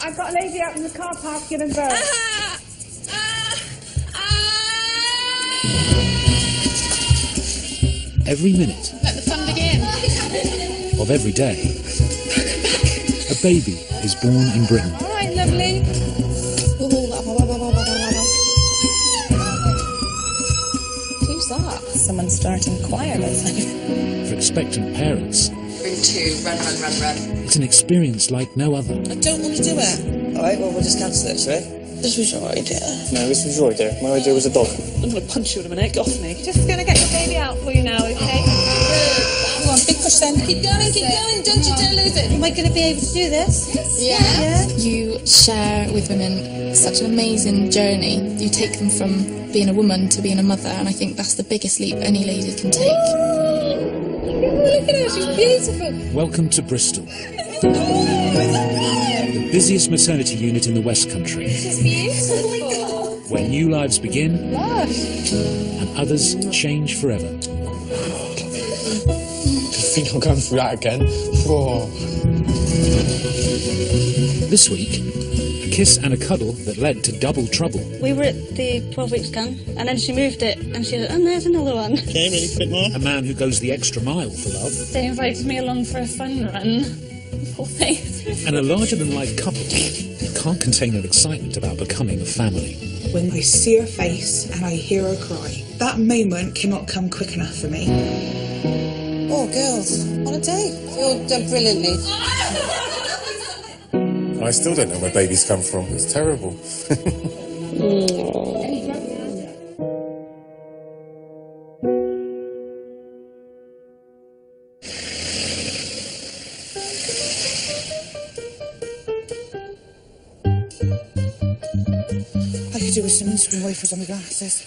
I've got a lady out in the car park giving birth. Every minute Let the fun begin. of every day, a baby is born in Britain. All right, lovely. Who's that? Someone starting choir, let's say. For expectant parents, Room 2, run, run, run, run. it's an experience like no other. I don't want to do it. Alright, well, we'll just cancel it, shall we? This was your idea. No, this was your idea. My idea was a dog. I'm going to punch you in a minute. Get off me. Just gonna get your baby out for you now, okay? Come on, big push then. Keep going, keep going. Don't you dare lose it. Am I going to be able to do this? Yeah. You share with women such an amazing journey. You take them from being a woman to being a mother, and I think that's the biggest leap any lady can take. Look at her. She's beautiful. Welcome to Bristol, the busiest maternity unit in the West Country, She's beautiful. where new lives begin Lush. and others change forever. I think I'm going through that again. Oh. This week, a kiss and a cuddle that led to double trouble. We were at the 12-week scan, and then she moved it, and she said, oh, there's another one. Okay, ready for a bit more? A man who goes the extra mile for love. They invited me along for a fun run. Poor thing. And a larger-than-life couple who can't contain their excitement about becoming a family. When I see her face and I hear her cry, that moment cannot come quick enough for me. Oh, girls. On a date. You've done brilliantly. I still don't know where babies come from. It's terrible. I could do with some Instagram wafers on my glasses.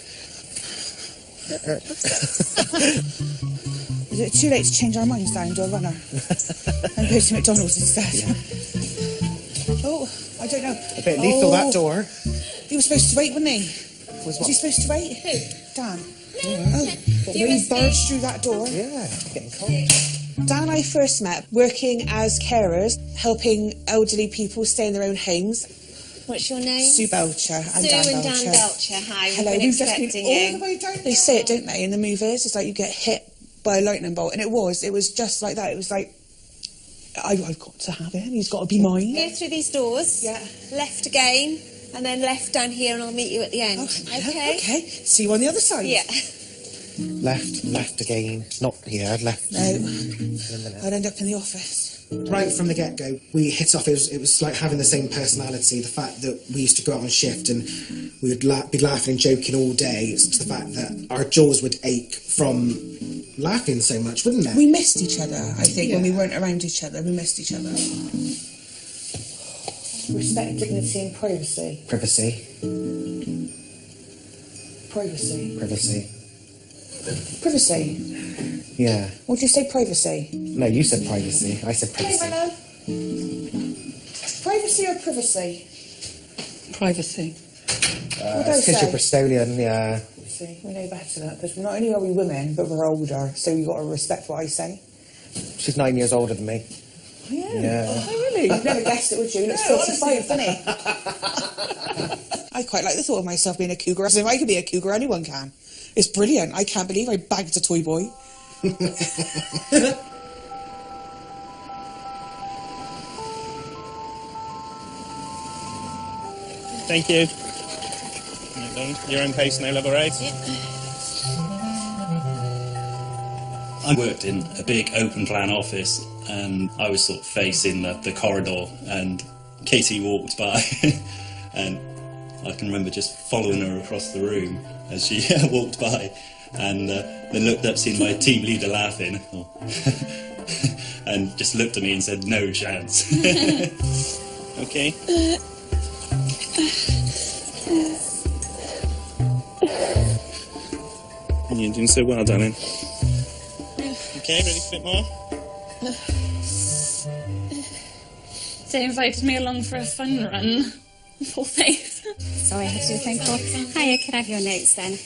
Is it too late to change our minds down and do a runner? And go to McDonald's instead? Oh, I don't know. A bit lethal, that door. He was supposed to wait, wasn't he? Was Was he supposed to wait? Who? Dan. Oh, when he barged through that door. Yeah, getting cold. Dan and I first met working as carers, helping elderly people stay in their own homes. What's your name? Sue Belcher and Sue Dan and Belcher. Dan Belcher. Hi, Hello, we've been we've just been expecting all you. the way down. They say it, don't they, in the movies? It's like you get hit by a lightning bolt, and it was just like that. It was like, I've got to have him. He's got to be mine. Go through these doors. Yeah. Left again, and then left down here, and I'll meet you at the end. Okay? Okay. See you on the other side. Yeah. Left again. Not here, left. No. I'd end up in the office. Right from the get-go, we hit off. It was like having the same personality. The fact that we used to go out on shift and we would be laughing and joking all day. It's to the fact that our jaws would ache from laughing so much, wouldn't it? We missed each other, I think, when we weren't around each other. We missed each other. Respect, dignity and privacy. Privacy. Privacy. Privacy. Privacy. Yeah. What did you say, privacy? No, you said privacy. I said privacy. Privacy or privacy? Privacy. What did I Because you're say? Bristolian, yeah. See, we know better than that, because not only are we women, but we're older, so you've got to respect what I say. She's 9 years older than me. Yeah. Oh, really? You'd never guessed it, would you? He looks 45, doesn't he? I quite like the thought of myself being a cougar. So if I could be a cougar, anyone can. It's brilliant. I can't believe I bagged a toy boy. Thank you. Your own pace, no level raise. I worked in a big open plan office and I was sort of facing the corridor and Katie walked by and I can remember just following her across the room as she walked by and then looked up, seeing my team leader laughing and just looked at me and said, no chance. Okay. You're doing so well, darling. Okay, ready for a bit more? They invited me along for a fun run. Poor thing. Sorry, I had to do a phone call. Hiya, could I have your notes then?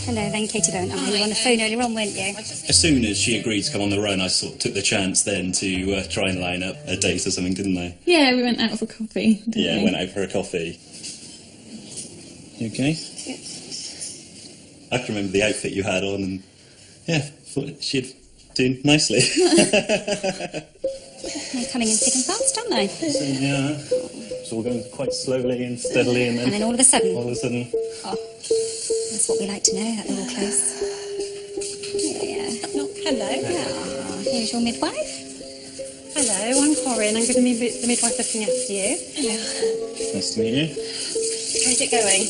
Hello, then Katie Bone. Oh, you were on the phone earlier on, weren't you? As soon as she agreed to come on the run, I sort of took the chance then to try and line up a date or something, didn't I? Yeah, we went out for coffee. Yeah, went out for a coffee. You okay? Yeah. I can remember the outfit you had on, and yeah, thought she'd do nicely. They're coming in thick and fast, aren't they? So, yeah, it's all going quite slowly and steadily, and then all of a sudden. Oh, That's what we like to know, that they're all close. Yeah. Hello. Here's your midwife. Hello, I'm Corinne. I'm going to be the midwife looking after you. Hello. Nice to meet you. How's it going?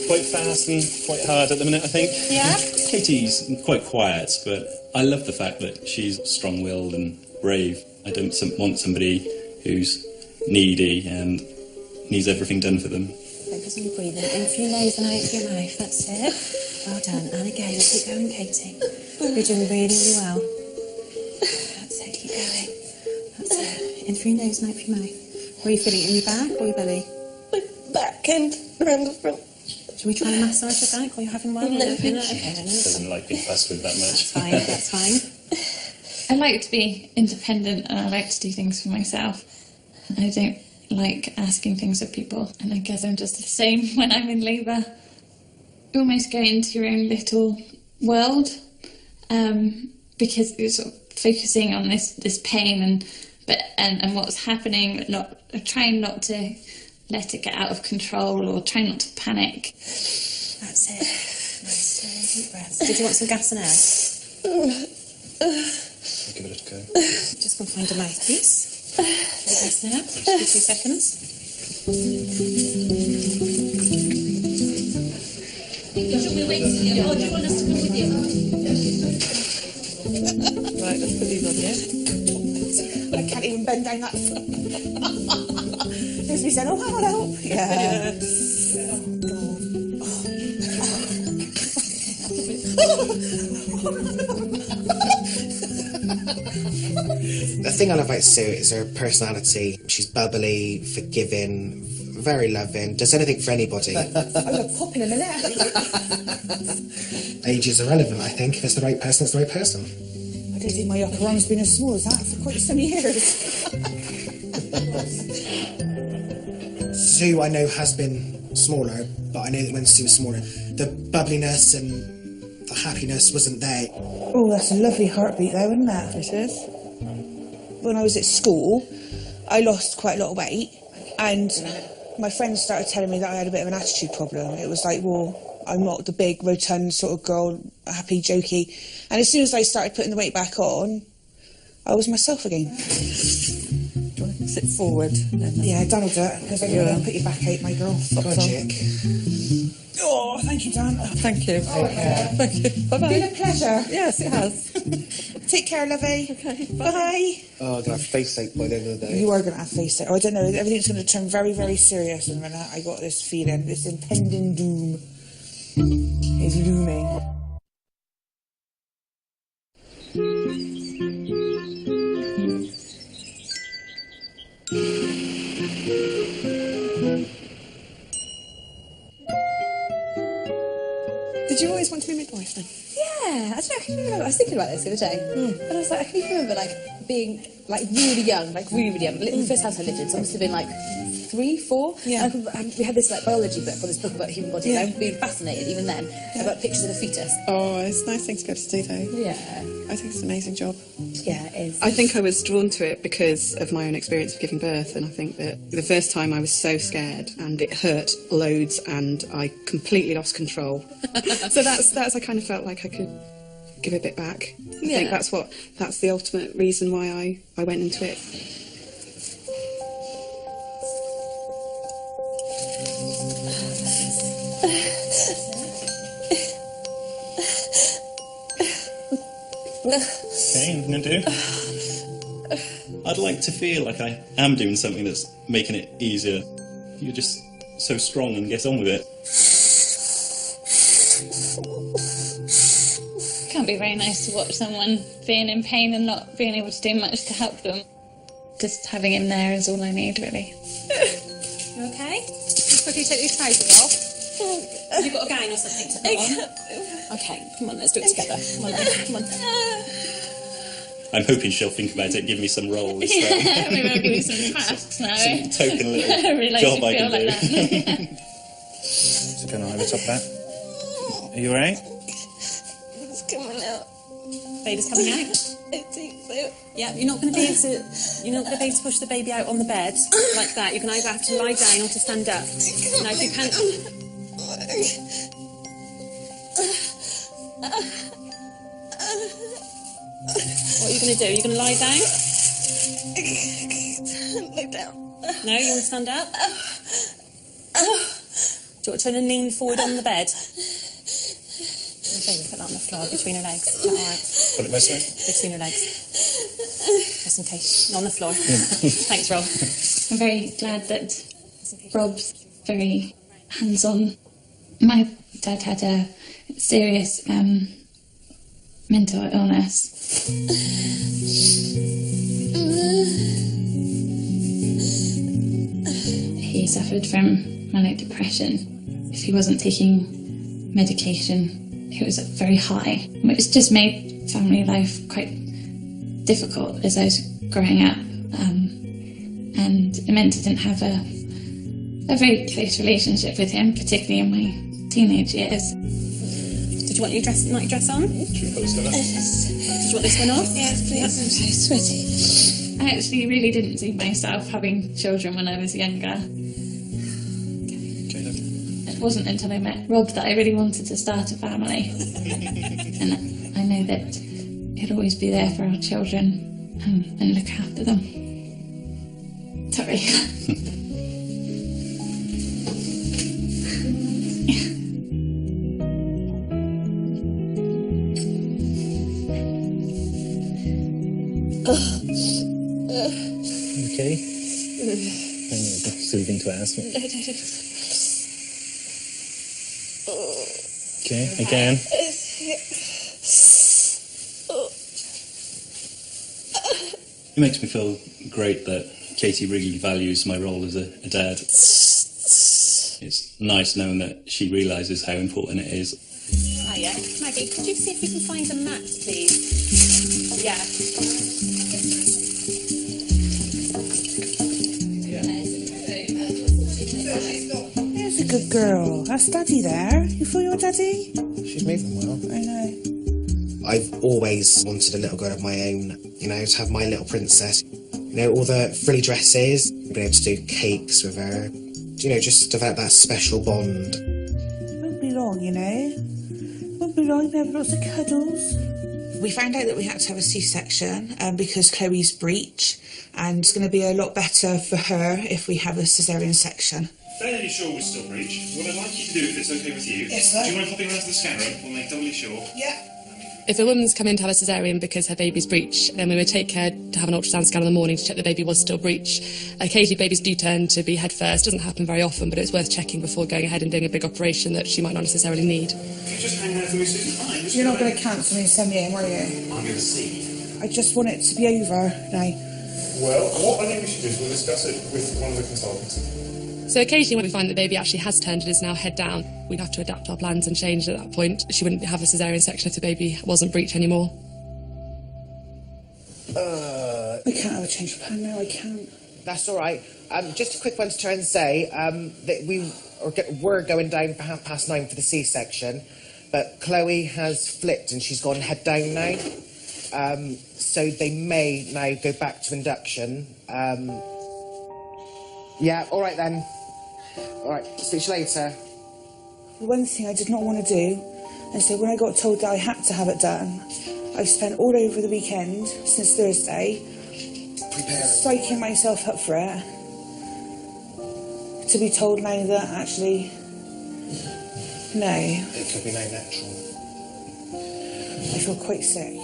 Quite fast and quite hard at the minute, I think. Yeah? Katie's quite quiet, but I love the fact that she's strong-willed and brave. I don't want somebody who's needy and needs everything done for them. Focus on breathing in through your nose and out through your mouth. That's it. Well done. And again, keep going, Katie. You're doing really, really well. That's it. Keep going. That's it. In through your nose and out through your mouth. Where are you feeling? In your back or your belly? My back and around the front. Should we try and massage your back while you're having one? No. Okay. Doesn't like being fussed with that much. That's fine. That's fine. I like to be independent and I like to do things for myself. I don't like asking things of people, and I guess I'm just the same when I'm in labour. You almost go into your own little world because you're sort of focusing on this pain and what's happening, but trying not to let it get out of control or trying not to panic. That's it. Nice deep breaths. Did you want some gas and air? I'll give it a go. Just go find a mouthpiece. Gas and air. Just give 2 seconds. Should we wait here, or do you want us to come with you? Right, let's put these on here. I can't even bend down that. There's me saying, oh, help. Yeah. The thing I love about Sue is her personality. She's bubbly, forgiving, very loving, does anything for anybody. I'm going to pop in a minute. Age is irrelevant, I think. If it's the right person, it's the right person. I don't think my upper arm's been as small as that for quite some years. Sue, I know, has been smaller, but I know that when Sue was smaller, the bubbliness and the happiness wasn't there. Oh, that's a lovely heartbeat though, isn't it? It is. When I was at school, I lost quite a lot of weight, and my friends started telling me that I had a bit of an attitude problem. It was like, well, I'm not the big, rotund sort of girl, happy, jokey. And as soon as I started putting the weight back on, I was myself again. Do you want to sit forward? Yeah, Dan will do it, because I'm going to put your back out, my girl. Go on, Chick. Oh, thank you, Dan. Thank you. Take care. Thank you. Bye-bye. Been a pleasure. Yes, it has. Take care, lovey. Okay, Bye. Oh, I'm going to have face ache by the end of the day. You are going to have face ache. Oh, I don't know. Everything's going to turn very, very serious in a minute. I got this feeling. This impending doom is looming. Did you always want to be a midwife then? Yeah, I don't know, I can remember, I was thinking about this the other day, and I was like, I can even remember like being like really young, the first house I lived in, so I must have been like 3, 4. Yeah. And we had this like biology book on this book about human body, and I've been fascinated even then about pictures of a fetus. Oh, it's a nice thing to go to see though. Yeah. I think it's an amazing job. Yeah, it is. I think I was drawn to it because of my own experience of giving birth, and I think that the first time I was so scared and it hurt loads and I completely lost control. So that's I kind of felt like I could give a bit back. I think that's the ultimate reason why I went into it. Okay, I'm going to do. I'd like to feel like I am doing something that's making it easier. You're just so strong and get on with it. It can't be very nice to watch someone being in pain and not being able to do much to help them. Just having him there is all I need, really. Okay? Just quickly take these trousers off. Have you got a gown or something to put on? Okay, come on, let's do it together. Come on, come on. I'm hoping she'll think about it, give me some roles. Maybe I'll give you some tasks now. Some token little I realise job you I feel can like do. that. Just going over top of that. Are you alright? It's coming out. Baby's coming out. I think so. Yeah, you're not going to be able to push the baby out on the bed like that. You're going to either have to lie down or to stand up. Now, if you can't. What are you going to do? Are you going to lie down? Lie down. No, you want to stand up? Do you want to turn and lean forward on the bed? Okay, put that on the floor between her legs. Is that all right? Put it this way. Between her legs. Just in case. On the floor. Thanks, Rob. I'm very glad that Rob's very hands-on. My dad had a serious mental illness. He suffered from manic depression. If he wasn't taking medication, it was very high, which just made family life quite difficult as I was growing up. And it meant I didn't have a very close relationship with him, particularly in my teenage years. Did you want your night dress on? Should we put this one on? Did you want this one off? Yes, please. I'm so sweaty. I actually really didn't see myself having children when I was younger. Okay, then. It wasn't until I met Rob that I really wanted to start a family. And I know that he'll always be there for our children and look after them. Sorry. Okay. Soothing to ask. Okay, again. It makes me feel great that Katie really values my role as a dad. It's nice knowing that she realises how important it is. Hiya. Maggie, could you see if we can find a mat, please? Yeah. There's a good girl. That's Daddy there. You feel your Daddy? She's moving well. I know. I've always wanted a little girl of my own, you know, to have my little princess. You know, all the frilly dresses, being able to do cakes with her, you know, just develop that special bond. Won't be long, you know. Won't be long, they have lots of cuddles. We found out that we had to have a C-section because Chloe's breech, and it's going to be a lot better for her if we have a caesarean section. Fairly sure we're still breech. What I'd like you to do, if it's okay with you, yes, sir. Do you mind hopping around to the scanner room? We'll make doubly sure. Yeah. If a woman's come in to have a caesarean because her baby's breech, then we would take her to have an ultrasound scan in the morning to check the baby was still breech. Occasionally babies do turn to be head first. Doesn't happen very often, but it's worth checking before going ahead and doing a big operation that she might not necessarily need. Can you just hang out for me, Susan? Fine. You're not going to cancel me and send me in, are you? I'm going to see. I just want it to be over now. Well, what I think we should do is we'll discuss it with one of the consultants. So occasionally when we find that the baby actually has turned and is now head down, we'd have to adapt our plans and change at that point. She wouldn't have a caesarean section if the baby wasn't breech anymore. I can't have a change of plan now, I can't. That's all right. Just a quick one to try and say that we're going down for 9:30 for the C-section, but Chloe has flipped and she's gone head down now. So they may now go back to induction. Yeah, all right then. All right, speak to you later. The one thing I did not want to do, and so when I got told that I had to have it done, I spent all over the weekend, since Thursday, psyching myself up for it, to be told now that actually, no. It could be no natural. I feel quite sick.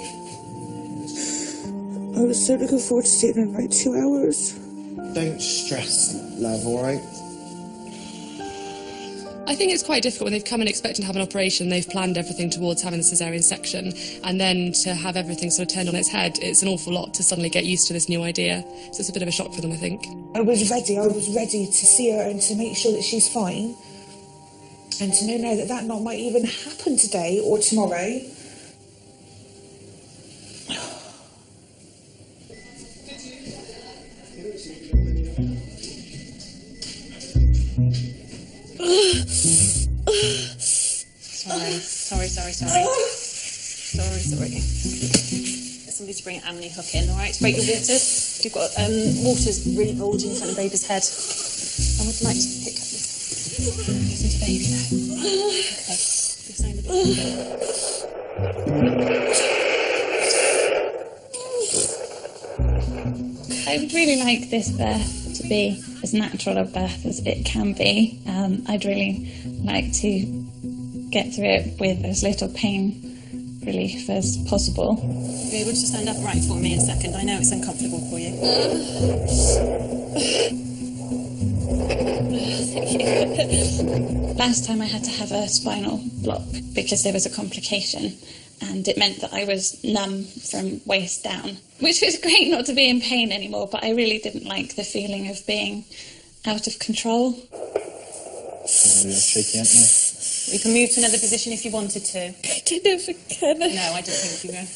I was so looking forward to staying in like 2 hours. Don't stress, love, all right? I think it's quite difficult when they've come in expecting to have an operation, they've planned everything towards having the caesarean section, and then to have everything sort of turned on its head, it's an awful lot to suddenly get used to this new idea. So it's a bit of a shock for them, I think. I was ready to see her and to make sure that she's fine. And to know now that that not might even happen today or tomorrow. Sorry. Get somebody to bring an amni hook in, alright? Break your waters. You've got waters really bulging in front of baby's head. I would like to pick up this. Listen to baby now. Okay. You're saying the baby. I would really like this birth to be as natural a birth as it can be. I'd really like to get through it with as little pain relief as possible. You're able to stand upright for me a second. I know it's uncomfortable for you. Last time I had to have a spinal block because there was a complication, and it meant that I was numb from waist down, which was great not to be in pain anymore, but I really didn't like the feeling of being out of control. Shaky, aren't they? We can move to another position if you wanted to. I don't know if I can. No, I don't think you will.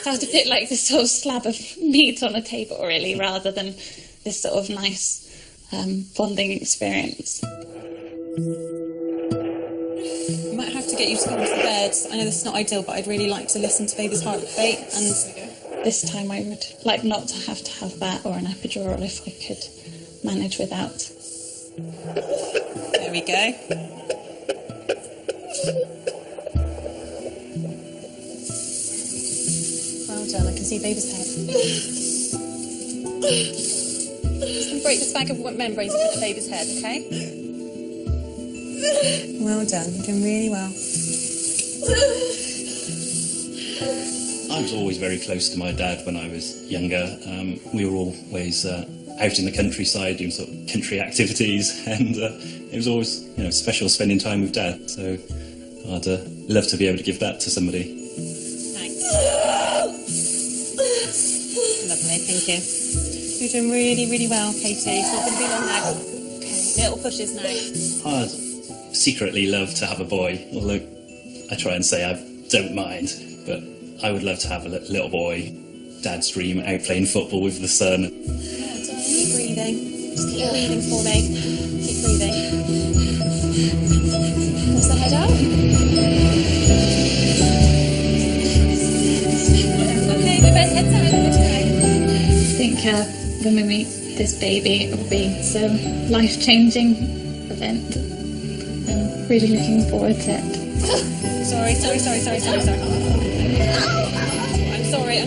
Sounds a bit like this sort of slab of meat on a table, really, rather than this sort of nice bonding experience. You might have to get you to come to the bed. I know this is not ideal, but I'd really like to listen to baby's heartbeat. And this time I would like not to have that or an epidural if I could manage without. There we go. Well done, I can see baby's head. Just going to break this bag of membranes in front of baby's head, okay? Well done, you're doing really well. I was always very close to my dad when I was younger. We were always out in the countryside doing sort of country activities, and it was always, special spending time with Dad. So I'd love to be able to give that to somebody. Thanks. Lovely, thank you. You're doing really, really well, Katie. It's not going to be long now. Okay, little pushes now. I'd secretly love to have a boy, although I try and say I don't mind, but I would love to have a little boy. Dad's dream, out playing football with the sun. Keep breathing. Just keep breathing for me. Keep breathing. What's the head out? Okay, the best head's out. I think when we meet this baby, it will be so life-changing event. I'm really looking forward to it. Sorry. I'm sorry.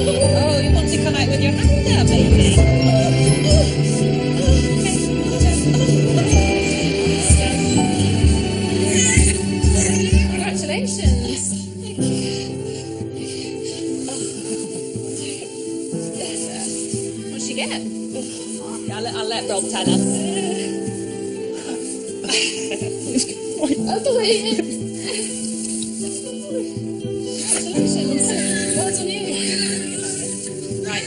Oh, you want to come out with your hand there, baby? Congratulations. Thank you. What'd she get? I'll let Rob tell us.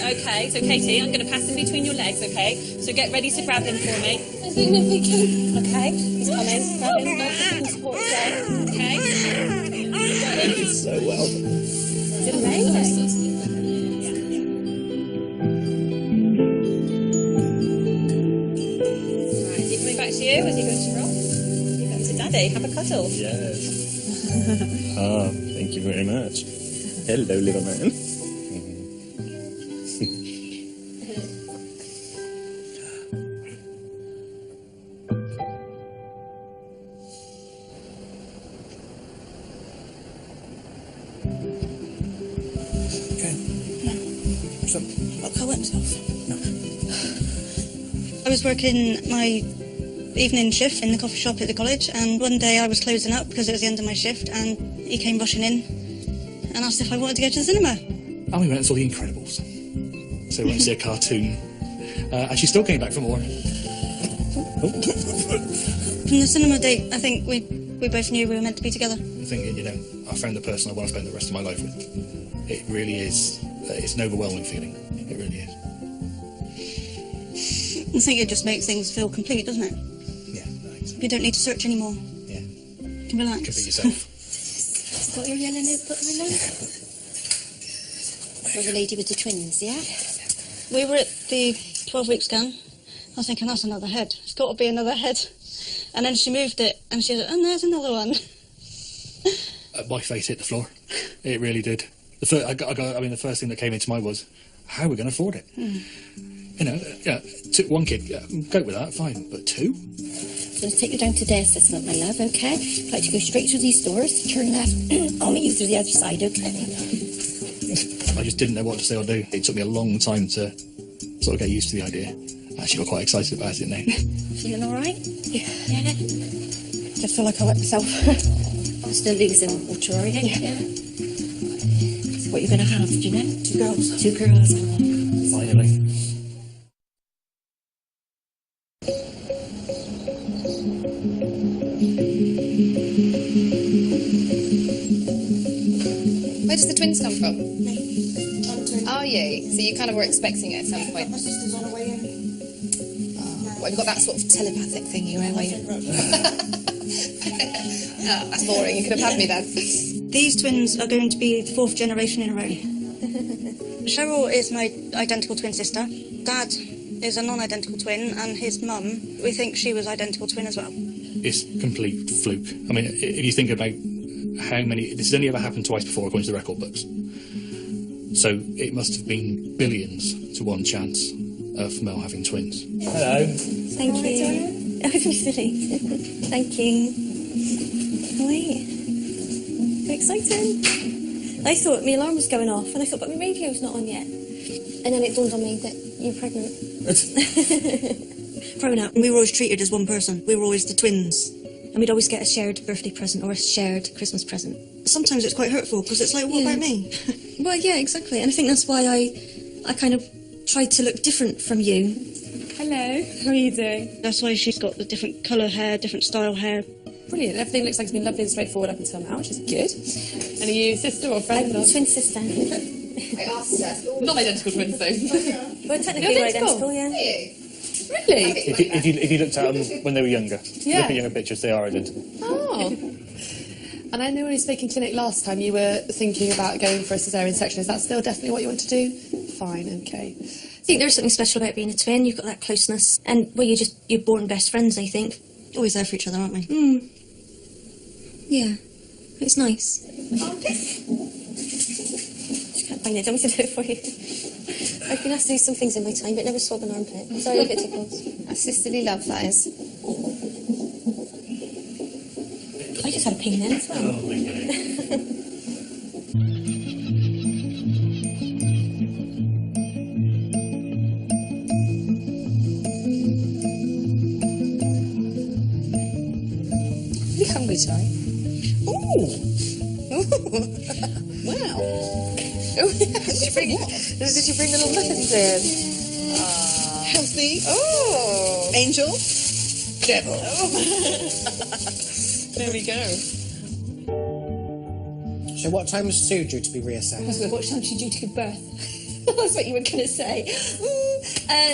Okay, so Katie, I'm going to pass him between your legs, okay? So get ready to grab him for me. I don't know if I can. Okay, he's coming. Grab him, support there, okay? It's so well. It's amazing. Right, is he coming back to you? Is he going to Rob? You go to Daddy, have a cuddle. Yes. Thank you very much. Hello, little man. I was working my evening shift in the coffee shop at the college, and one day I was closing up because it was the end of my shift, and he came rushing in and asked if I wanted to go to the cinema. And we went and saw The Incredibles. So we went to see a cartoon. And she still came back for more. From the cinema date, I think we both knew we were meant to be together. Thinking, I found the person I want to spend the rest of my life with. It really is. It's an overwhelming feeling. It really is. I think it just makes things feel complete, doesn't it? Yeah, thanks. You don't need to search anymore. Yeah. You can relax. You can be yourself. Got your yellow notebook, my love? You're the lady with the twins, yeah? We were at the 12-week scan. I was thinking, that's another head. It's got to be another head. And then she moved it, and she said, and there's another one. My face hit the floor. It really did. The first thing that came into mind was, how are we going to afford it? One kid, cope with that, fine, but two? So let's take you down to the assessment, my love, okay? I'd like to go straight through these doors, turn left, I'll meet you through the other side, okay? I just didn't know what to say or do. It took me a long time to sort of get used to the idea. I actually got quite excited about it now. Feeling all right? Yeah. Just feel like I wet myself. Still losing water, are you? Yeah. So what you're going to have, do you know? 2 girls. 2 girls. Finally. Where does the twins come from? Are you? So you kind of were expecting it at some point? My sister's on her way in. Well, you've got that sort of telepathic thing, you know, where you... That's boring. You could have had me then. These twins are going to be the 4th generation in a row. Cheryl is my identical twin sister. Dad is a non-identical twin, and his mum, we think she was identical twin as well. It's complete fluke. I mean, if you think about how many... This has only ever happened twice before, according to the record books. So it must have been billions to one chance of Mel having twins. Hello. Thank you. Oh, I'm silly. Thank you. Wait. I'm excited. I thought my alarm was going off, and I thought, but my radio's not on yet. And then it dawned on me that you're pregnant. Growing up, we were always treated as one person. We were always the twins. And we'd always get a shared birthday present or a shared Christmas present. Sometimes it's quite hurtful, because it's like, what about me? Well, yeah, exactly. And I think that's why I kind of tried to look different from you. Hello, how are you doing? That's why she's got the different colour hair, different style hair. Brilliant, everything looks like it's been lovely and straightforward up until now, which is good. And are you sister or friend? I'm twin sister. I asked her. Not identical twins, though. We're technically You're identical, yeah. Really? If you looked at them when they were younger, Yeah. look at younger pictures, they are identical. Oh. And I know when we spoke in clinic last time, you were thinking about going for a caesarean section. Is that still definitely what you want to do? Fine, okay. I think there's something special about being a twin. You've got that closeness. And, well, you're born best friends, I think. Always there for each other, aren't we? Yeah. It's nice. Just can't find it. Don't want to do it for you. I've been asked to do some things in my time, but never swab an armpit. Sorry if it tickles. That's sisterly love, that is. I just had a ping then as well. Oh, my God. Are you hungry tonight? Ooh! Wow! Did you bring the little muffins in? Healthy. Oh! Angel? Devil. Oh. There we go. So what time is Sue due to be reassessed? What time is she due to give birth? That's what you were going to say.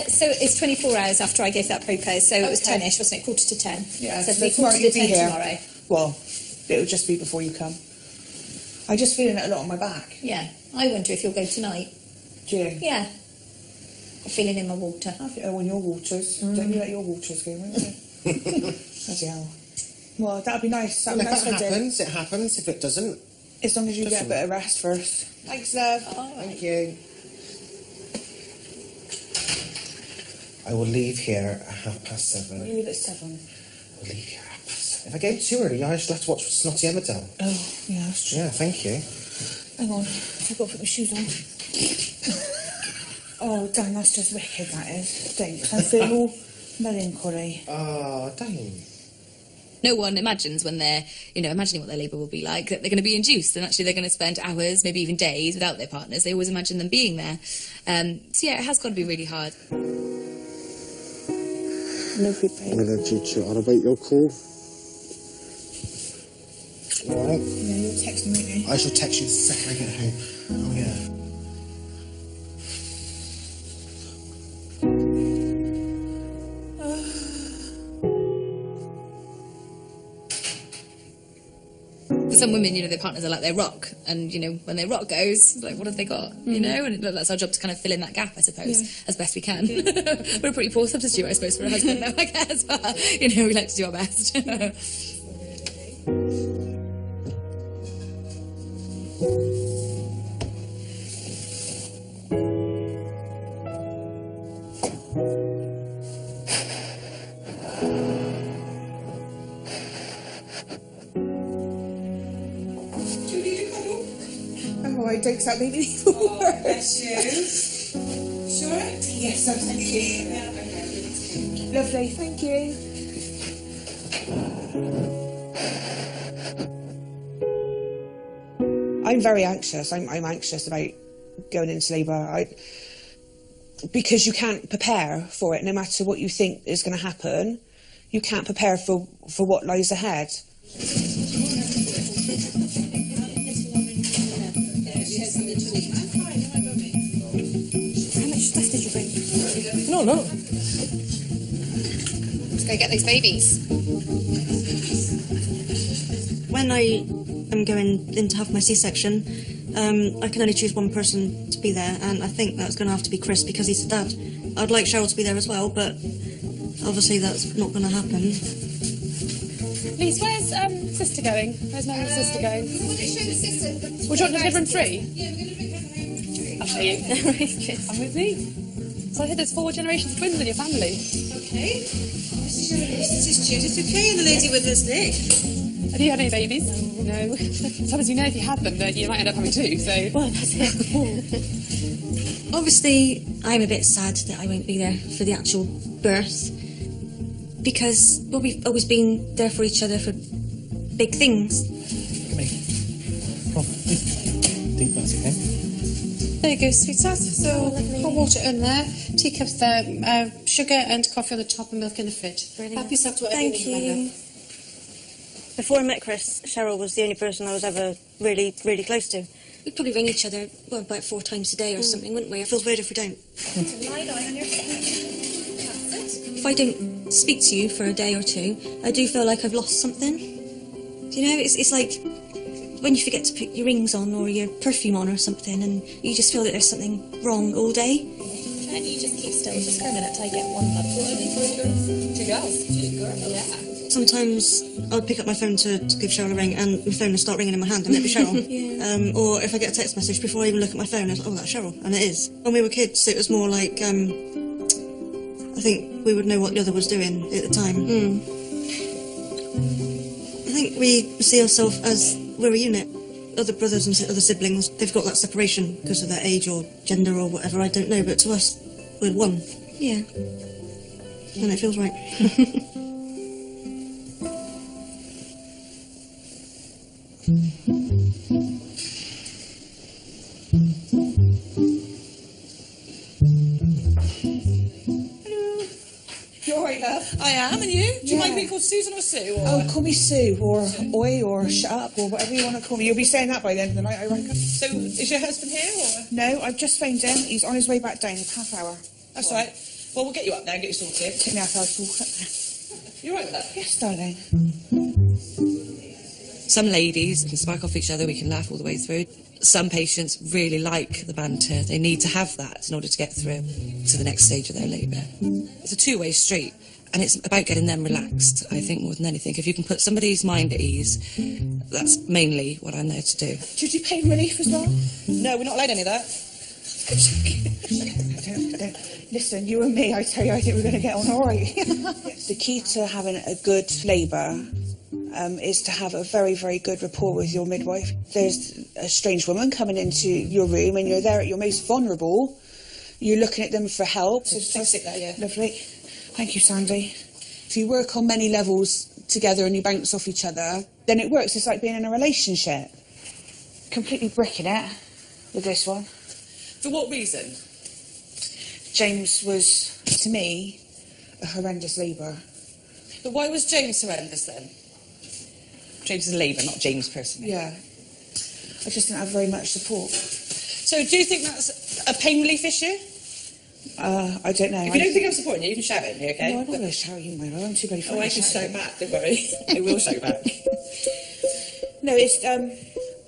So it's 24 hours after I gave that popo, so it was 10ish, wasn't it? 10:45. Yeah, So so it'll tomorrow be you'll 10 be here. tomorrow. Well, it'll just be before you come. I'm just feeling it a lot on my back. Yeah. I wonder if you'll go tonight. Do you? Yeah. I'm feeling in my water. I feel on your waters. Don't you let your waters go, won't you? Bloody hell. Well, that'd be nice. That'd Well, be if nice that if I did. happens, it happens. If it doesn't... As long as you get a doesn't. bit of rest first. Thanks, love. Thank you. I will leave here at 7:30. You leave at 7. I'll leave here at 7:30. If I go too early, I shall have to watch Snotty Emmerdale. Oh, yeah, that's true. Yeah, thank you. Hang on. I've got to put my shoes on. Oh, Dan, that's just wicked, that is. Don't. I feel all melancholy. Oh, don't. No one imagines when they're, imagining what their labour will be like, that they're going to be induced, and actually they're going to spend hours, maybe even days, without their partners. They always imagine them being there. So yeah, it has got to be really hard. Love you, babe. I love you too. I'll await your call. Alright? Yeah, you'll text me, won't you? I shall text you the second I get home. Oh, yeah. For some women, you know, their partners are like their rock, and you know, when their rock goes, like, what have they got? You know, and that's our job to kind of fill in that gap, I suppose, as best we can. We're a pretty poor substitute, I suppose, for a husband, though, I guess. But you know, we like to do our best. Oh, I don't that baby anymore. Oh, bless you. Sure? Yes, thank you. Lovely, thank you. I'm very anxious. I'm anxious about going into labour. Because you can't prepare for it, no matter what you think is going to happen. You can't prepare for what lies ahead. How much stuff did you bring? No, no. Let's go get those babies. When I am going in to have my C-section, I can only choose one person to be there, and I think that's going to have to be Chris because he's the dad. I'd like Cheryl to be there as well, but obviously that's not going to happen. Lise, where's sister going? Where's Mary's sister going? We want to show the sister. Would you want to live room 3? Yeah, we're going to bring her home. I'll show you. Come with me. So I heard there's 4 generations of twins in your family. Okay. This is Judith, okay, and the lady with us, Nick. Have you had any babies? No. Sometimes you know if you had them, you might end up having 2, so... Well, that's it. Obviously, I'm a bit sad that I won't be there for the actual birth, because we've always been there for each other for big things. Deep breaths, okay? There you go, sweetheart. So, hot water in there, teacups there, sugar and coffee on the top and milk in the fridge. Brilliant. Help yourself to whatever Thank you need, my you. love. Before I met Chris, Cheryl was the only person I was ever really, really close to. We'd probably ring each other, well, about 4 times a day or something, wouldn't we? It feels weird if we don't. If I don't speak to you for a day or 2, I do feel like I've lost something. Do you know, it's like when you forget to put your rings on or your perfume on or something, and you just feel that there's something wrong all day. Can you just keep still just for a minute till I get one blood? 2 girls. 2 girls. Yeah. Sometimes I'll pick up my phone to give Cheryl a ring, and my phone will start ringing in my hand, and it'll be Cheryl. Or if I get a text message before I even look at my phone, it's like, oh, that's Cheryl, and it is. When we were kids, it was more like, I think we would know what the other was doing at the time. I think we see ourselves as we're a unit. Other brothers and other siblings, they've got that separation because of their age or gender or whatever, I don't know, but to us, we're one. Yeah. And it feels right. You all right, love? I am, and you? Do you mind being called Susan or Sue? Or... Oh, call me Sue, or Oi, or Shut Up, or whatever you want to call me. You'll be saying that by the end of the night, I reckon. So, is your husband here, or...? No, I've just phoned him. He's on his way back down in half hour. That's all right. Well, we'll get you up there and get you sorted. Take me half hour to walk up there. You all right with that? Yes, darling. Some ladies can spark off each other, we can laugh all the way through. Some patients really like the banter. They need to have that in order to get through to the next stage of their labour. It's a two-way street, and it's about getting them relaxed, I think, more than anything. If you can put somebody's mind at ease, that's mainly what I'm there to do. Do you do pain relief as well? No, we're not allowed any of that. don't. Listen, you and me, I tell you, I think we're going to get on all right. The key to having a good labour is to have a very, very good rapport with your midwife. There's a strange woman coming into your room and you're there at your most vulnerable. You're looking at them for help. So just sit there, yeah. Lovely. Thank you, Sandy. If you work on many levels together and you bounce off each other, then it works. It's like being in a relationship. Completely bricking it with this one. For what reason? James was, to me, a horrendous labour. But why was James horrendous then? James is labour, not James personally. Yeah. I just didn't have very much support. So do you think that's a pain relief issue? I don't know. If you don't think I'm supporting you, you can shout at me, okay? No, I'm not going to shout at you, my love. I'm too bloody Oh, I can shout back, don't worry. I will shout back. No, it's,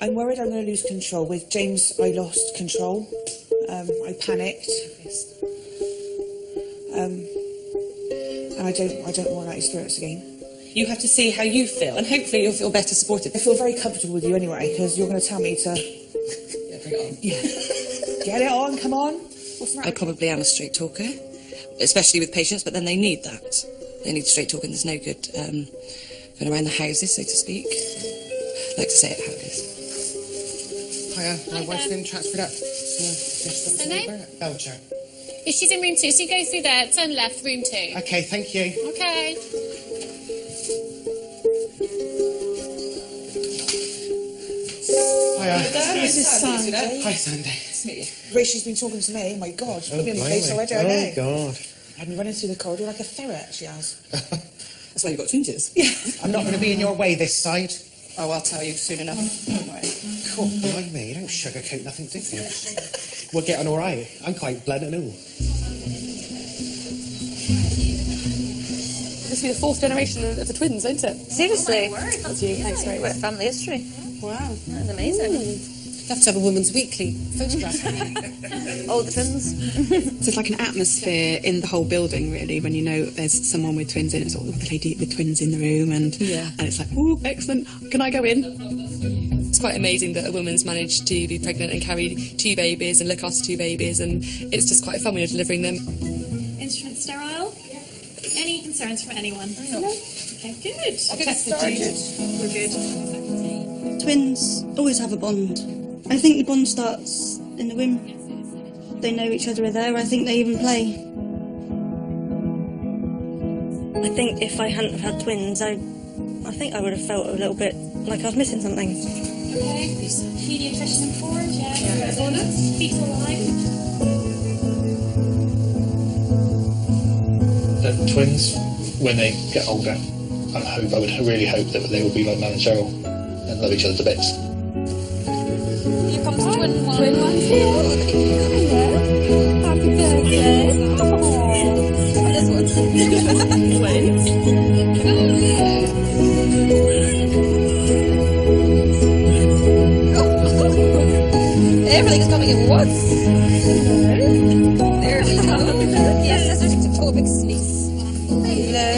I'm worried I'm going to lose control. With James, I lost control. I panicked. And I don't want that experience again. You have to see how you feel, and hopefully you'll feel better supported. I feel very comfortable with you anyway, because you're going to tell me to... Yeah, bring it on. Yeah. Get it on, come on. What's the matter? I probably am a straight talker, especially with patients, but then they need that. They need straight talking. There's no good going around the houses, so to speak. I like to say it how it is. Hiya, my wife's been transferred up. Her name? Belcher. She's in room 2, so you go through there, turn left, room 2. Okay, thank you. Okay. Hiya. This is Sunday. Hi, Sunday. Nice to meet you. Rachel's been talking to me. My God, she's put me on the case already, I know. God. I've been running through the corridor like a ferret, she has. That's why you've got twinges. Yeah. I'm not going to be in your way this side. Oh, I'll tell you soon enough. Don't worry. Cool, blimey, you don't sugarcoat nothing, do you? We'll get on all right. I'm quite blood and all. This will be the 4th generation of the twins, isn't it? Seriously? That's you. Thanks very much. Family history. Wow. That's amazing. You have to have a woman's weekly photograph. All the twins. So it's like an atmosphere in the whole building, really, when you know there's someone with twins in it. It's all the lady with twins in the room, and it's like, oh, excellent. Can I go in? It's quite amazing that a woman's managed to be pregnant and carry 2 babies and look after 2 babies, and it's just quite fun when you're delivering them. Instrument sterile? Any concerns from anyone? No. Okay, good. I'll get started. We're good. Twins always have a bond. I think the bond starts in the womb. They know each other are there. I think they even play. I think if I hadn't have had twins, I think I would have felt a little bit like I was missing something. Okay. Pediatrician informed, yeah. Fetal alive. The twins, when they get older, I would really hope that they will be like Mel and Cheryl and love each other to bits. Here comes twin one. Twin one's here. Happy birthday. Oh, this one's Everything's coming in once. There we go. Yes, that's a big sneeze. Hello.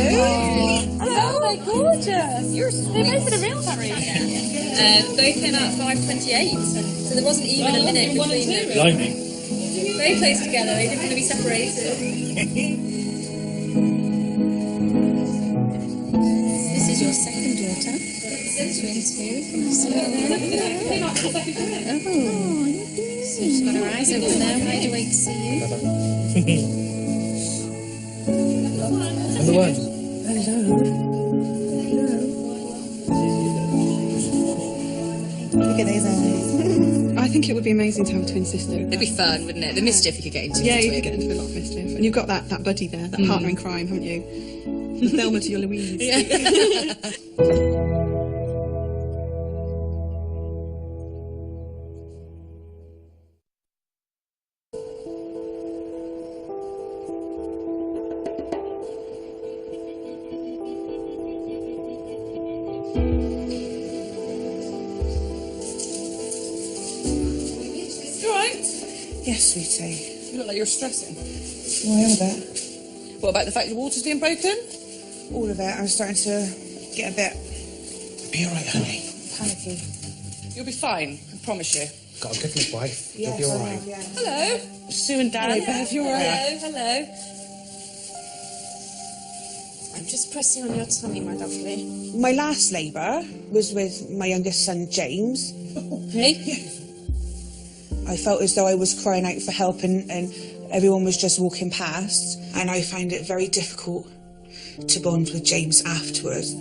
Hello. Oh, gorgeous. You're sweet. They both had a real hurry. Both came out 5:28, so there wasn't even a minute between them. Blimey. Very close together. They didn't want to be separated. This is your second daughter. Twin 2. Oh, so she's got her eyes open now. Wide awake to see you. Number 1. Look at those eyes. I think it would be amazing to have a twin sister. It'd be fun, wouldn't it? The mischief you could get into. Yeah, you could get into a lot of mischief. And you've got that buddy there, that partner in crime, haven't you? The Thelma to your Louise. Yeah. Yes, sweetie. You look like you're stressing. Why am that? What about the fact the water's being broken? All of it. I'm starting to get a bit Be all right, honey. panicky. You'll be fine, I promise you. Got a good midwife. You'll Yes, be all I right. have, yeah. Hello. Sue and Dan. Hello, Bev, you all right? Hello. I'm just pressing on your tummy, my lovely. My last labour was with my youngest son, James. Hey. I felt as though I was crying out for help and everyone was just walking past. And I found it very difficult to bond with James afterwards.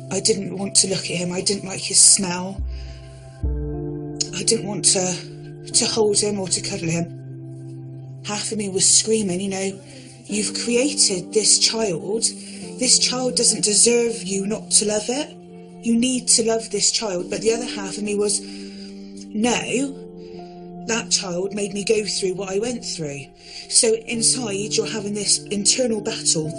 I didn't want to look at him. I didn't like his smell. I didn't want to hold him or to cuddle him. Half of me was screaming, you know, You've created this child. This child doesn't deserve you not to love it. You need to love this child. But the other half of me was, no, that child made me go through what I went through. So inside you're having this internal battle.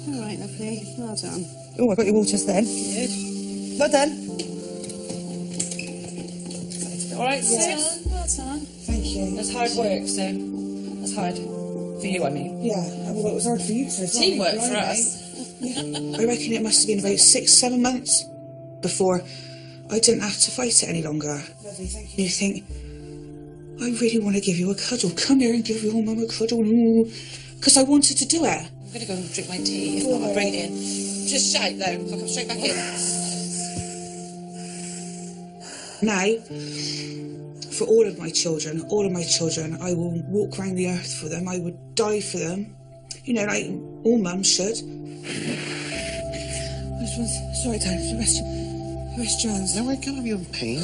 All right, lovely. Well done. Oh, I got your waters then. Good. Well done. All right, Yes. Well done. Thank you. That's hard work, so that's hard. For you, I mean. Yeah, well, it was hard for you too. Teamwork for us. I reckon it must have been about 6-7 months before I didn't have to fight it any longer. Lovely, thank you. You think, I really want to give you a cuddle. Come here and give your mum a cuddle. Because I wanted to do it. I'm going to go and drink my tea. If not, I'll bring it in. Just shout, though. I'll come straight back in. Now, for all of my children, I will walk around the earth for them. I would die for them. You know, like all mums should. Sorry, Dad. Rest your hands. No, I can't have you in pain.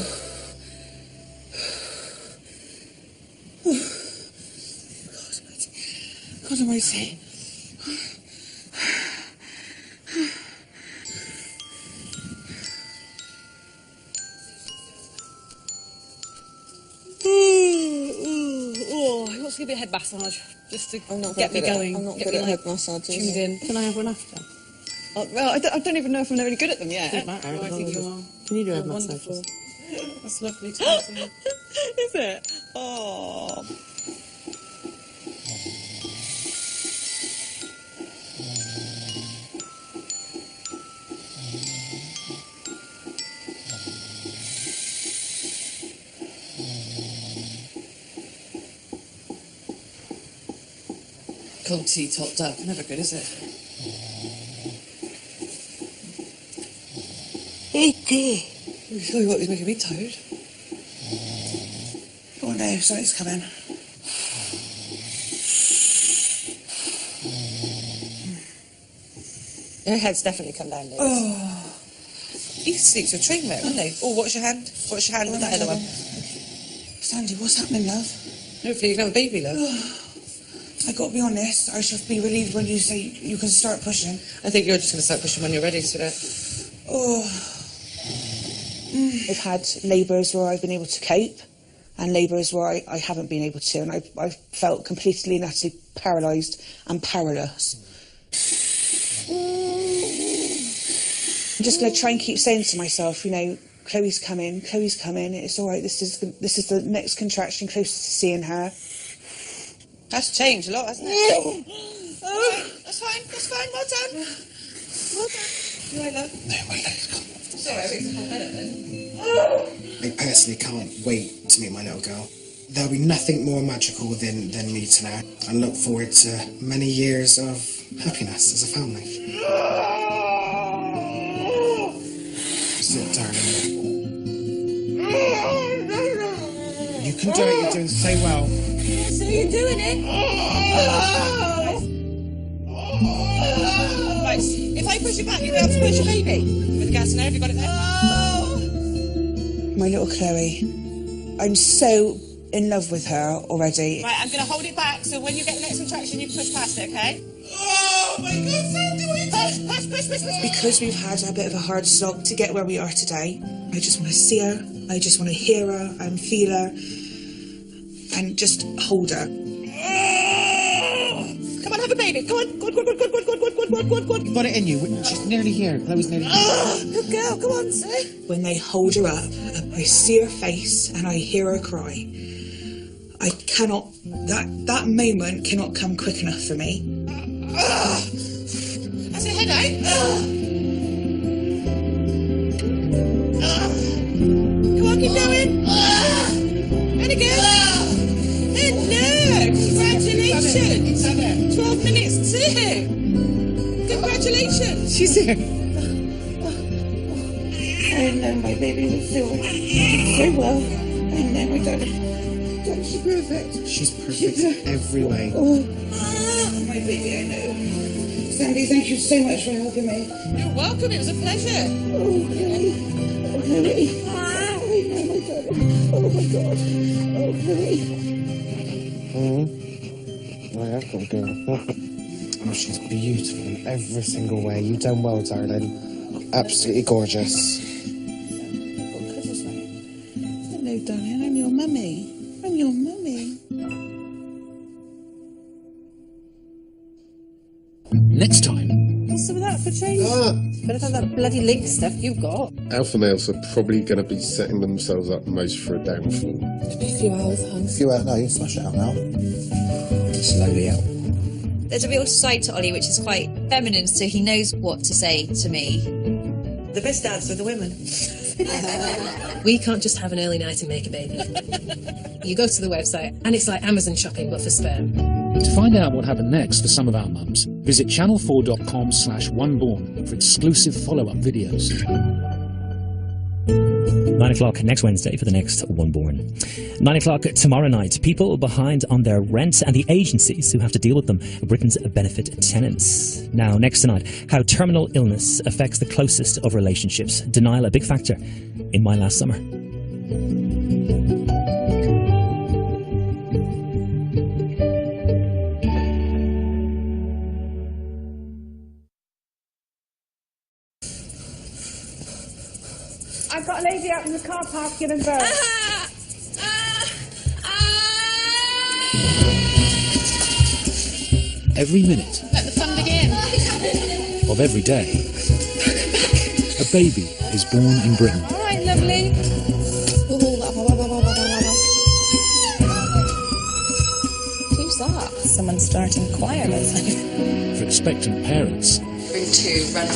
God almighty. Oh, he wants to give me a head massage just to get me going. I'm not good at head massages. Tuned in. Can I have one after? Well, I don't even know if I'm really good at them yet. Doesn't matter. I think you are. Can you do head Wonderful. massages? That's lovely to see. Is it? Oh. Cold tea topped up. Never good, is it? Oh, God. Sorry, what, he's making me tired. Oh, no, something's coming. Your head's definitely come down, Liz. Oh. He sleeps with train wet, wouldn't he? Oh, watch your hand. Watch your hand with that other one. Sandy, what's happening, love? Hopefully you can have a baby, love. I got to be honest, I should be relieved when you say you can start pushing. I think you're just going to start pushing when you're ready, sweetheart. Oh. I've had labours where I've been able to cope and labours where I haven't been able to, and I've felt completely and utterly paralysed and powerless. I'm just going to try and keep saying to myself, you know, Chloe's coming, it's all right, this is the next contraction closest to seeing her. That's changed a lot, hasn't it? That's fine, well done. Well done. You all right, love? No, my leg's gone. Sorry, I think it's a whole minute then. I personally can't wait to meet my little girl. There'll be nothing more magical than meeting her, and look forward to many years of happiness as a family. Sit, darling. You can do it, you're doing so well. So you're doing it? Right, if I push you back, you'll be able to push your baby. With the gas in there, have you got it there? My little Chloe. I'm so in love with her already. Right, I'm going to hold it back, so when you get the next contraction, you can push past it, okay? Oh, my God, Sandy, what are you doing? Push. Because we've had a bit of a hard slog to get where we are today, I just want to see her, I just want to hear her and feel her, and just hold her. Come on, have a baby. Come on. Good. You've got it in you. She's nearly here. Chloe's nearly here. Good girl. Come on, say. When they hold her up, I see her face and I hear her cry. I cannot, that moment cannot come quick enough for me. That's her head out. Come on, keep going. And again. Congratulations! 12 minutes too! Congratulations! She's here. I know my baby will feel so well. I know my darling. She's perfect. She's perfect every way. Oh, my baby, I know. Sandy, thank you so much for helping me. You're welcome, it was a pleasure. Oh, Chloe. Oh, Chloe. I know my darling. Oh, my God. Oh, Chloe. I've got a girl. Oh, she's beautiful in every single way. You've done well, darling. Absolutely gorgeous. Hello, darling. I'm your mummy. I'm your mummy. Next time. What's some of that for change? Better have that bloody link stuff you've got. Alpha males are probably going to be setting themselves up most for a downfall. A few hours, hon. A few hours, no, you can smash it out now. Slowly out. There's a real side to Ollie which is quite feminine, so he knows what to say to me. The best dads are the women. We can't just have an early night and make a baby. You go to the website and it's like Amazon shopping but for sperm. To find out what happened next for some of our mums, visit channel4.com/oneborn for exclusive follow-up videos. 9 o'clock next Wednesday for the next Oneborn. 9 o'clock tomorrow night. People behind on their rent and the agencies who have to deal with them. Britain's benefit tenants. Now, next tonight, how terminal illness affects the closest of relationships. Denial a big factor in My Last Summer. I've got a lady out in the car park giving birth. Every minute Let the fun begin. of every day, a baby is born in Britain. All right, lovely. Who's that? Someone starting choir, I think. For expectant parents, Ring 2, run.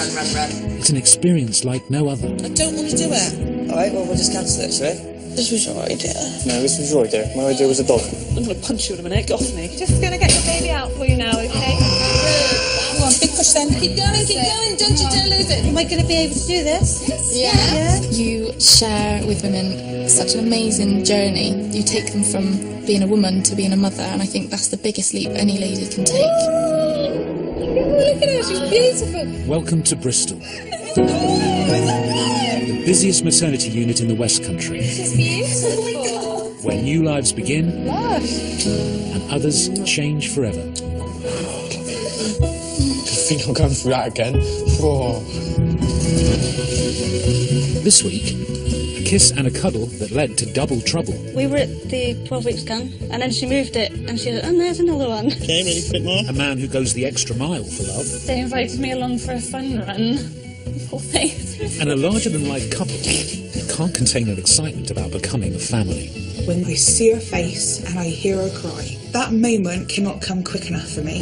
it's an experience like no other. I don't want to do it. Alright, well, we'll just cancel it, shall we? This was your idea. No, this was your idea. My idea was a dog. I'm going to punch you in a minute. Get off me. Just gonna get your baby out for you now, okay? Come on, big push then. Keep going. Don't you dare lose it. Am I going to be able to do this? Yeah. You share with women such an amazing journey. You take them from being a woman to being a mother, and I think that's the biggest leap any lady can take. Look at her, she's beautiful. Welcome to Bristol, the busiest maternity unit in the West Country, She's beautiful. where new lives begin Lush. and others change forever. I think I'm going through that again. Oh. This week, a kiss and a cuddle that led to double trouble. We were at the 12-week scan, and then she moved it, and she said, and there's another one. Okay, ready for a bit more? A man who goes the extra mile for love. They invited me along for a fun run. Poor thing. And a larger-than-life couple who can't contain their excitement about becoming a family. When I see her face and I hear her cry, that moment cannot come quick enough for me.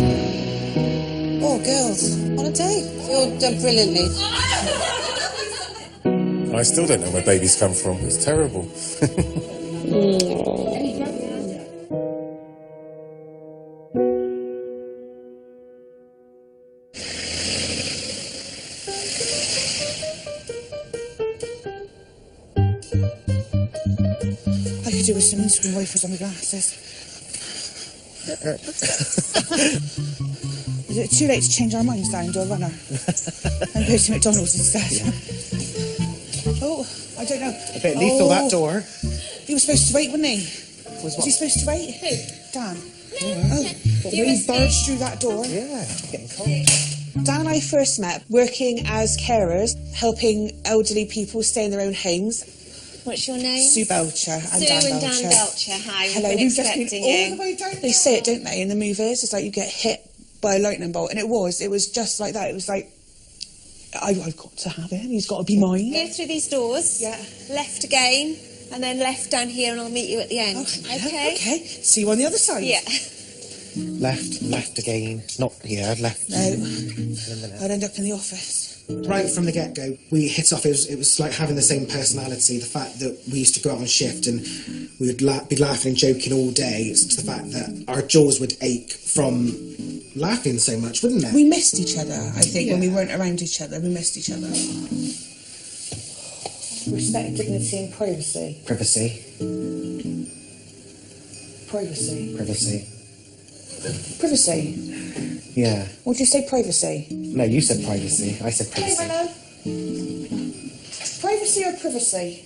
Oh, girls, on a date. You've done brilliantly. I still don't know where babies come from. It's terrible. I could do with some instant wafers on my glasses. Is it too late to change our minds down to a runner and go to McDonald's instead? Oh, I don't know. A bit lethal, that door. He was supposed to wait, wasn't he? Was he supposed to wait? Who? Dan. Oh, when he barged through that door. Yeah, getting cold. Dan and I first met working as carers, helping elderly people stay in their own homes. What's your name? Sue Belcher and Sue Dan and Belcher. Dan Belcher. Hi, Hello, we've been we've just been expecting all you. the way down. They say it, don't they, in the movies? It's like you get hit by a lightning bolt, and it was just like that. It was like, I've got to have him. He's got to be mine. Go through these doors. Yeah. Left again, and then left down here, and I'll meet you at the end. Okay. Okay. See you on the other side. Yeah. Left again. Not here, left. No. I'd end up in the office. Right from the get-go, we hit off. It was like having the same personality. The fact that we used to go out on shift and we would be laughing and joking all day, to the fact that our jaws would ache from laughing so much, wouldn't it? We missed each other, I think, when we weren't around each other. We missed each other. Respect, dignity and privacy. Privacy. Privacy. Privacy. Privacy. Yeah. Would you say privacy? No, you said privacy. I said privacy. Privacy or privacy?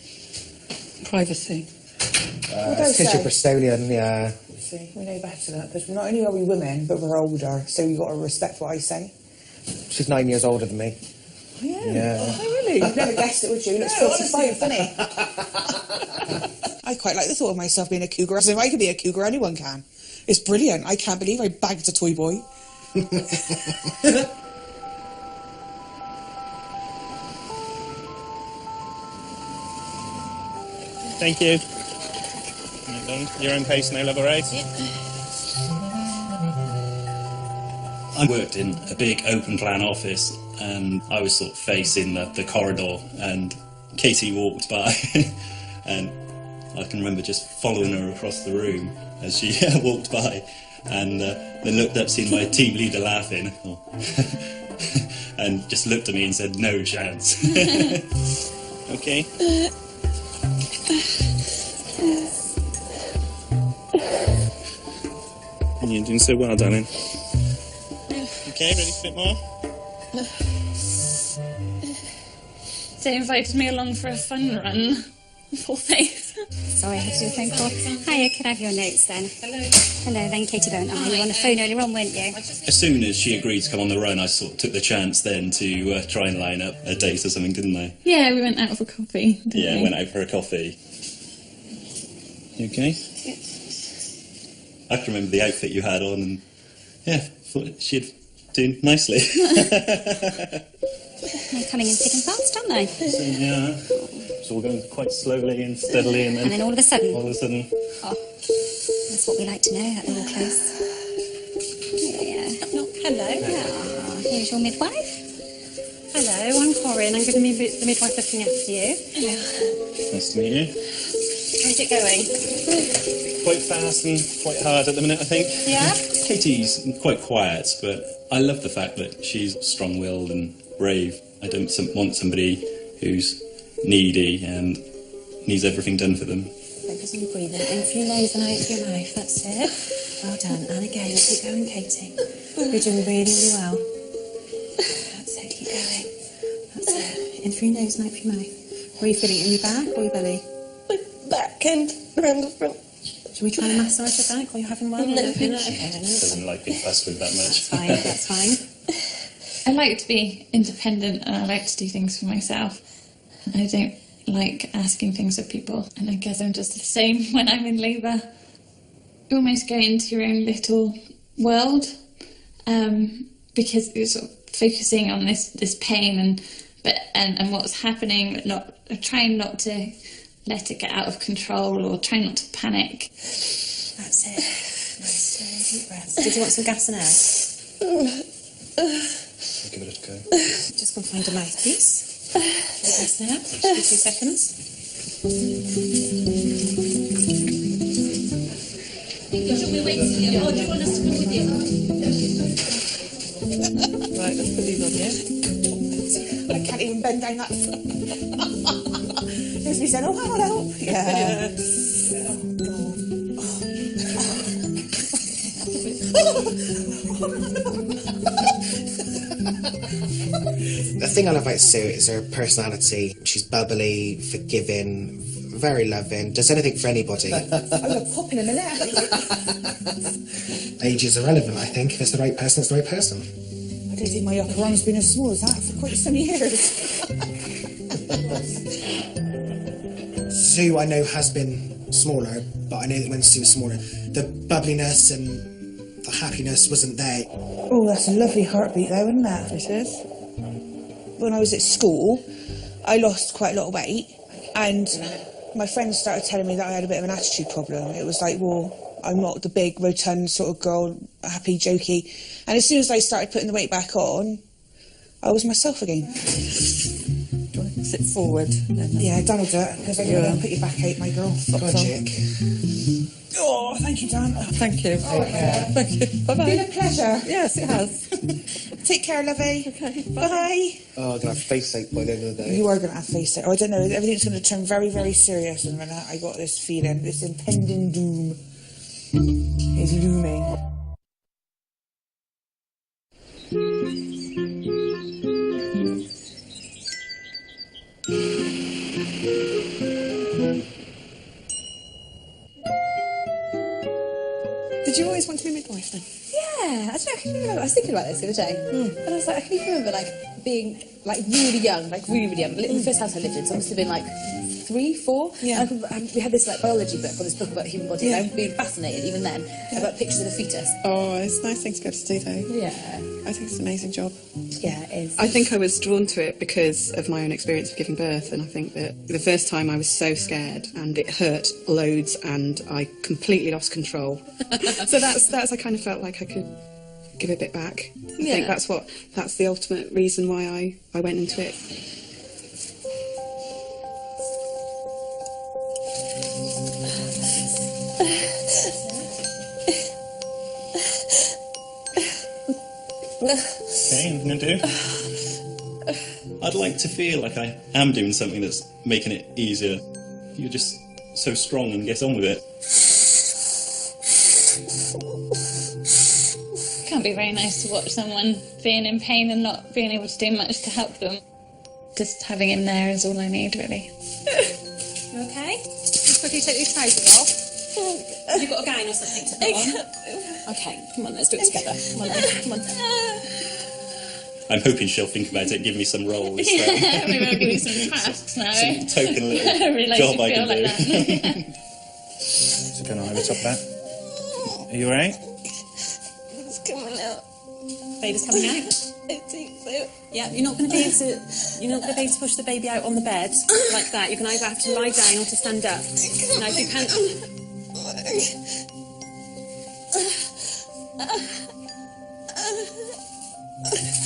Privacy. What do I It's because say? you're Bristolian, yeah. See, we know better than that, because not only are we women, but we're older, so you've got to respect what I say. She's 9 years older than me. Oh, yeah? Yeah. Oh, really? You'd never guessed it, would you? He looks 45, doesn't he? I quite like the thought of myself being a cougar. As if I could be a cougar, anyone can. It's brilliant. I can't believe I bagged a toy boy. Thank you. Your own pace, no level race. I worked in a big open plan office and I was sort of facing the corridor and Katie walked by and I can remember just following her across the room as she walked by and then looked up, seeing my team leader laughing and just looked at me and said, "No chance." Okay. You're doing so well, darling. Okay, ready for a bit more? They invited me along for a fun run. Full face. Sorry, I had to do a phone call. Hiya, could I have your notes then? Hello. Hello, then Katie Bone. Oh, you were on the phone earlier on, weren't you? As soon as she agreed to come on the run, I sort of took the chance then to try and line up a date or something, didn't I? Yeah, we went out for coffee. Yeah, we? Went out for a coffee. You okay? I can remember the outfit you had on and yeah, thought she'd do nicely. They're coming in thick and fast, aren't they? So, yeah, it's all going quite slowly and steadily and then all of a sudden? All of a sudden. Oh, that's what we like to know, that they're all close. Yeah. Hello. Oh, here's your midwife. Hello, I'm Corinne. I'm going to be the midwife looking after you. Nice to meet you. How's it going? Quite fast and quite hard at the minute, I think. Yeah? Katie's quite quiet, but I love the fact that she's strong-willed and brave. I don't want somebody who's needy and needs everything done for them. Focus on your breathing. In through your nose and out through your mouth. That's it. Well done. And again, keep going, Katie. You're doing really, really well. That's it. Keep going. That's it. In through your nose and out through your mouth. Where are you feeling? In your back or your belly? Back and around the front. Should we try and massage your back while you're having one? No. Okay. Doesn't like being fussed with that much. That's fine. I like to be independent and I like to do things for myself. I don't like asking things of people, and I guess I'm just the same when I'm in labour. You almost go into your own little world because you're sort of focusing on this pain and what's happening, but trying not to let it get out of control or trying not to panic. That's it. Nice, deep breaths. Did you want some gas and air? Give it a go. Just go and find a mouthpiece. Gas and air. Just give 2 seconds. Should we wait till you? Or do you want us to come with you? Right, let's put these on here. I can't even bend down that far. There's me saying, "Oh, I'll help." Yeah. The thing I love about Sue is her personality. She's bubbly, forgiving, very loving, does anything for anybody. I'm going to pop in a minute. Age is irrelevant, I think. If it's the right person, it's the right person. I don't think my upper arm's been as small as that for quite some years. Sue, I know, has been smaller, but I know that when Sue was smaller, the bubbliness and the happiness wasn't there. Oh, that's a lovely heartbeat there, isn't it? It is. When I was at school, I lost quite a lot of weight, and my friends started telling me that I had a bit of an attitude problem. It was like, well, I'm not the big, rotund sort of girl, happy, jokey. And as soon as I started putting the weight back on, I was myself again. Sit forward. Yeah, Dan will do it, because I'm going to put your back out, my girl. Go on, Jake. Oh, thank you, Dan. Thank you. Thank you. Bye-bye. Been a pleasure. Yes, it has. Take care, lovey. Okay, bye. Oh, I'm going to have face ache by the end of the day. You are going to have face ache. Oh, I don't know. Everything's going to turn very, very serious in a minute. I got this feeling. This impending doom is looming. Did you always want to be a midwife then? Yeah, I don't know. I can remember. I was thinking about this the other day, and I was like, I can even remember like being like really young, like really young. The first house I lived in, so I must have been like 3, 4. Yeah. And we had this like biology book, or this book about the human body. And I've been fascinated even then about pictures of a fetus. Oh, it's a nice thing to be able to do though. Yeah. I think it's an amazing job. Yeah, it is. I think I was drawn to it because of my own experience of giving birth, and I think that the first time I was so scared and it hurt loads and I completely lost control. So that's I kind of felt like I could give a bit back. I think that's the ultimate reason why I went into it. Okay, I'm going to do. I'd like to feel like I am doing something that's making it easier. You're just so strong and get on with it. It can't be very nice to watch someone being in pain and not being able to do much to help them. Just having him there is all I need, really. You okay? Just quickly take these trousers off. Have you got a gown or something to put on? Okay, come on, let's do it together. Come on, then. Come on. I'm hoping she'll think about it, give me some roles. Maybe I'll give you some tasks now. Some token little Really job I can do. that. So going over the top of that. Are you alright? It's coming out. Baby's coming out? I think so. Yeah, you're not going to be able to push the baby out on the bed like that. You're going to either have to lie down or to stand up. Now, if you can't.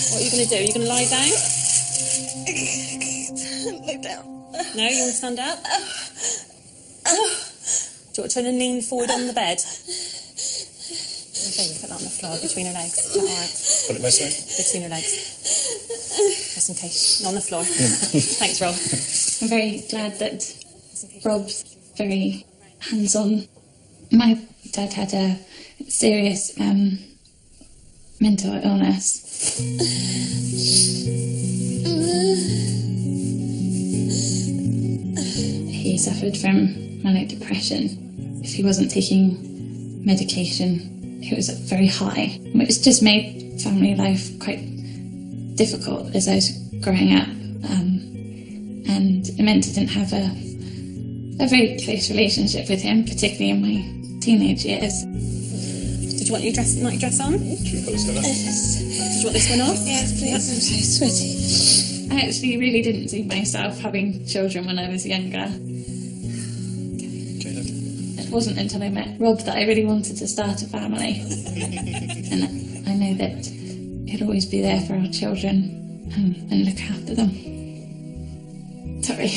What are you going to do? Are you going to lie down? Lay down. No, you want to stand up? Do you want to turn and lean forward on the bed? Okay, put that on the floor between her legs. Is that all right? Put it this way. Between her legs. Just in case. Not on the floor. Thanks, Rob. I'm very glad that Rob's very hands-on. My dad had a serious mental illness. He suffered from manic depression. If he wasn't taking medication, it was very high, which just made family life quite difficult as I was growing up. And it meant I didn't have a very close relationship with him, particularly in my teenage years. Did you want your night dress on? Should we put this together? Did you want this one off? Yes, please. I'm so sweaty. I actually really didn't see myself having children when I was younger. It wasn't until I met Rob that I really wanted to start a family. And I know that he'll always be there for our children and look after them. Sorry.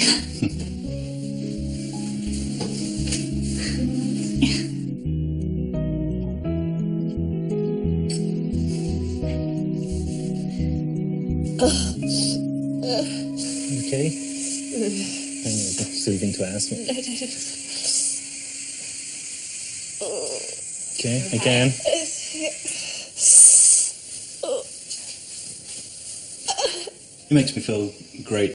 Okay. Soothing to ask. Okay, again. It makes me feel great